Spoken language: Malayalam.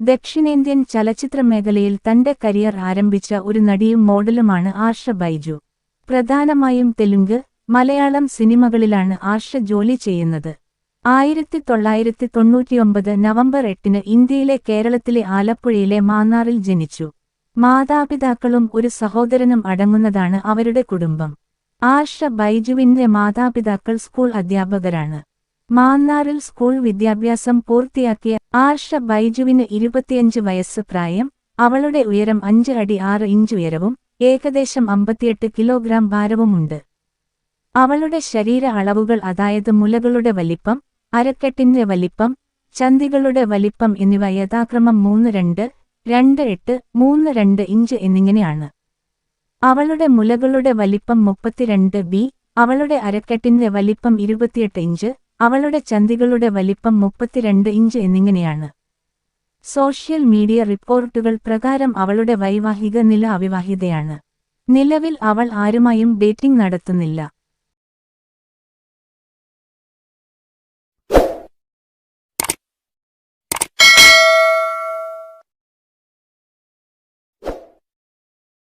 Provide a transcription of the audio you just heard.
ദക്ഷിണേന്ത്യൻ ചലച്ചിത്ര മേഖലയിൽ തന്റെ കരിയർ ആരംഭിച്ച ഒരു നടിയും മോഡലുമാണ് ആർഷ ബൈജു. പ്രധാനമായും തെലുങ്ക്, മലയാളം സിനിമകളിലാണ് ആർഷ ജോലി ചെയ്യുന്നത്. 1999 നവംബർ 8 ഇന്ത്യയിലെ കേരളത്തിലെ ആലപ്പുഴയിലെ മാന്നാറിൽ ജനിച്ചു. മാതാപിതാക്കളും ഒരു സഹോദരനും അടങ്ങുന്നതാണ് അവരുടെ കുടുംബം. ആർഷ ബൈജുവിന്റെ മാതാപിതാക്കൾ സ്കൂൾ അധ്യാപകരാണ്. മാന്നാറിൽ സ്കൂൾ വിദ്യാഭ്യാസം പൂർത്തിയാക്കിയ ആർഷ ബൈജുവിന് 25 വയസ്സ് പ്രായം. അവളുടെ ഉയരം 5 അടി 6 ഇഞ്ച് ഉയരവും ഏകദേശം 58 കിലോഗ്രാം ഭാരവുമുണ്ട്. അവളുടെ ശരീര അളവുകൾ അതായത് മുലകളുടെ വലിപ്പം, അരക്കെട്ടിന്റെ വലിപ്പം, ചന്തികളുടെ വലിപ്പം എന്നിവ യഥാക്രമം 32, 28, 32 ഇഞ്ച് എന്നിങ്ങനെയാണ്. അവളുടെ മുലകളുടെ വലിപ്പം 32B, അവളുടെ അരക്കെട്ടിന്റെ വലിപ്പം 28 ഇഞ്ച്, അവളുടെ ചന്തികളുടെ വലിപ്പം 32 ഇഞ്ച് എന്നിങ്ങനെയാണ്. സോഷ്യൽ മീഡിയ റിപ്പോർട്ടുകൾ പ്രകാരം അവളുടെ വൈവാഹിക നില അവിവാഹിതയാണ്. നിലവിൽ അവൾ ആരുമായും ഡേറ്റിംഗ് നടത്തുന്നില്ല.